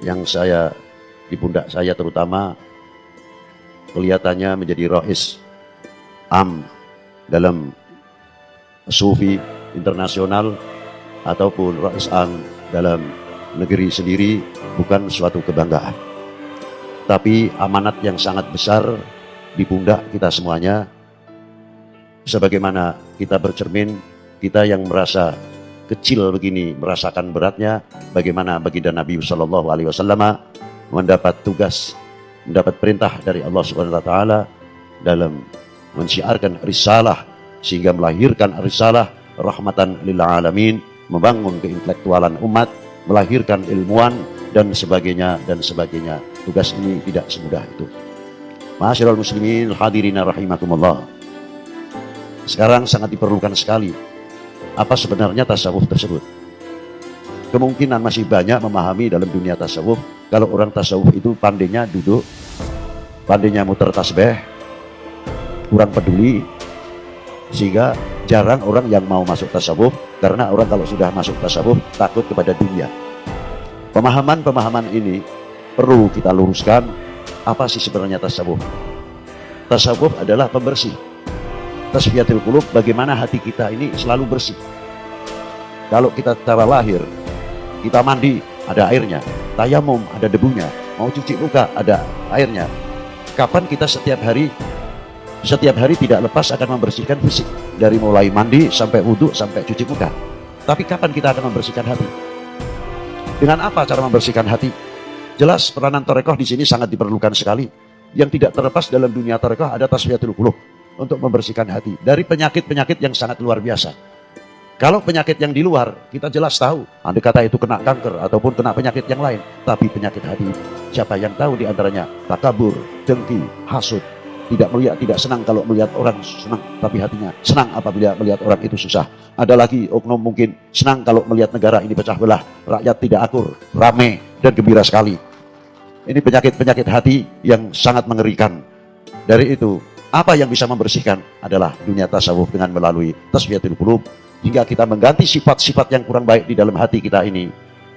yang di pundak saya terutama kelihatannya menjadi rais am dalam sufi internasional ataupun rais am dalam negeri sendiri bukan suatu kebanggaan, tapi amanat yang sangat besar di pundak kita semuanya. Sebagaimana kita bercermin, kita yang merasa kecil begini merasakan beratnya bagaimana baginda Nabi Sallallahu Alaihi Wasallam mendapat tugas, mendapat perintah dari Allah Subhanahu Wa Taala dalam mensyiarkan risalah sehingga melahirkan risalah rahmatan lil alamin, membangun keintelektualan umat, melahirkan ilmuwan dan sebagainya dan sebagainya. Tugas ini tidak semudah itu. Ma'asyiral muslimin hadirina rahimakumullah. Sekarang sangat diperlukan sekali apa sebenarnya tasawuf tersebut. Kemungkinan masih banyak memahami dalam dunia tasawuf kalau orang tasawuf itu pandainya duduk, pandainya muter tasbih, kurang peduli, sehingga jarang orang yang mau masuk tasawuf, karena orang kalau sudah masuk tasawuf takut kepada dunia. Pemahaman ini perlu kita luruskan. Apa sih sebenarnya tasawuf? Tasawuf adalah pembersih. Tasfiyatul qulub, bagaimana hati kita ini selalu bersih. Kalau kita secara lahir, kita mandi, ada airnya. Tayamum, ada debunya. Mau cuci muka, ada airnya. Kapan kita setiap hari tidak lepas akan membersihkan fisik. Dari mulai mandi, sampai wudhu, sampai cuci muka. Tapi kapan kita akan membersihkan hati? Dengan apa cara membersihkan hati? Jelas peranan tarekoh di sini sangat diperlukan sekali. Yang tidak terlepas dalam dunia tarekoh ada tasfiyatul qulub, untuk membersihkan hati dari penyakit-penyakit yang sangat luar biasa. Kalau penyakit yang di luar, kita jelas tahu, andai kata itu kena kanker ataupun kena penyakit yang lain. Tapi penyakit hati, siapa yang tahu di antaranya? Takabur, dengki, hasud, tidak senang kalau melihat orang senang, tapi hatinya senang apabila melihat orang itu susah. Ada lagi oknum mungkin senang kalau melihat negara ini pecah belah, rakyat tidak akur, rame dan gembira sekali. Ini penyakit-penyakit hati yang sangat mengerikan. Dari itu, apa yang bisa membersihkan adalah dunia tasawuf dengan melalui tasfiyatul qulub, hingga kita mengganti sifat-sifat yang kurang baik di dalam hati kita ini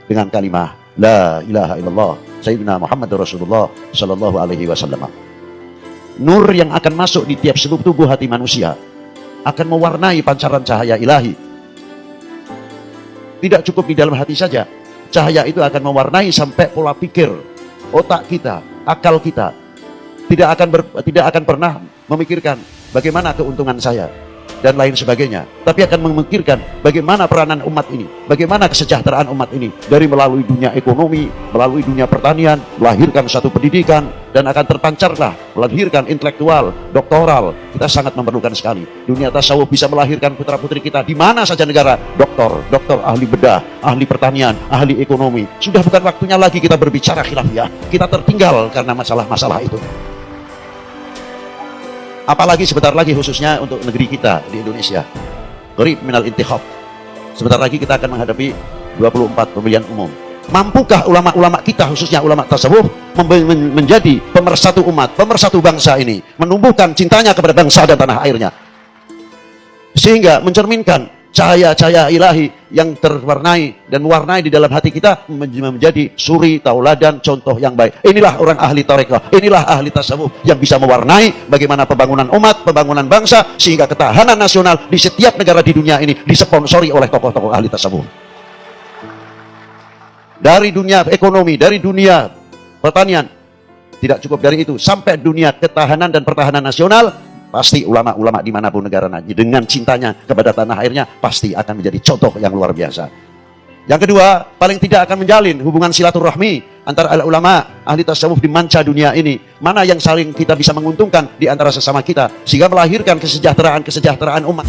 dengan kalimah la ilaha illallah sayyidina Muhammadur Rasulullah sallallahu alaihi wasallam. Nur yang akan masuk di tiap seluk tubuh hati manusia akan mewarnai pancaran cahaya ilahi. Tidak cukup di dalam hati saja, cahaya itu akan mewarnai sampai pola pikir, otak kita, akal kita. Tidak akan pernah memikirkan bagaimana keuntungan saya dan lain sebagainya, tapi akan memikirkan bagaimana peranan umat ini, bagaimana kesejahteraan umat ini, dari melalui dunia ekonomi, melalui dunia pertanian, melahirkan satu pendidikan, dan akan terpancarlah melahirkan intelektual, doktoral. Kita sangat memerlukan sekali. Dunia tasawuf bisa melahirkan putra-putri kita di mana saja negara, doktor ahli bedah, ahli pertanian, ahli ekonomi. Sudah bukan waktunya lagi kita berbicara khilafiyah. Kita tertinggal karena masalah-masalah itu. Apalagi sebentar lagi khususnya untuk negeri kita di Indonesia, qarib minal intikhab. Sebentar lagi kita akan menghadapi 24 pemilihan umum. Mampukah ulama-ulama kita, khususnya ulama tasawuf, menjadi pemersatu umat, pemersatu bangsa ini, menumbuhkan cintanya kepada bangsa dan tanah airnya, sehingga mencerminkan cahaya-cahaya ilahi yang terwarnai dan mewarnai di dalam hati kita menjadi suri, tauladan, contoh yang baik. Inilah orang ahli tarekat, inilah ahli tasawuf yang bisa mewarnai bagaimana pembangunan umat, pembangunan bangsa, sehingga ketahanan nasional di setiap negara di dunia ini disponsori oleh tokoh-tokoh ahli tasawuf. Dari dunia ekonomi, dari dunia pertanian, tidak cukup dari itu, sampai dunia ketahanan dan pertahanan nasional. Pasti ulama-ulama dimanapun negara nanti dengan cintanya kepada tanah airnya pasti akan menjadi contoh yang luar biasa. Yang kedua, paling tidak akan menjalin hubungan silaturahmi antara ulama ahli tasawuf di manca dunia ini. Mana yang saling kita bisa menguntungkan di antara sesama kita, sehingga melahirkan kesejahteraan umat.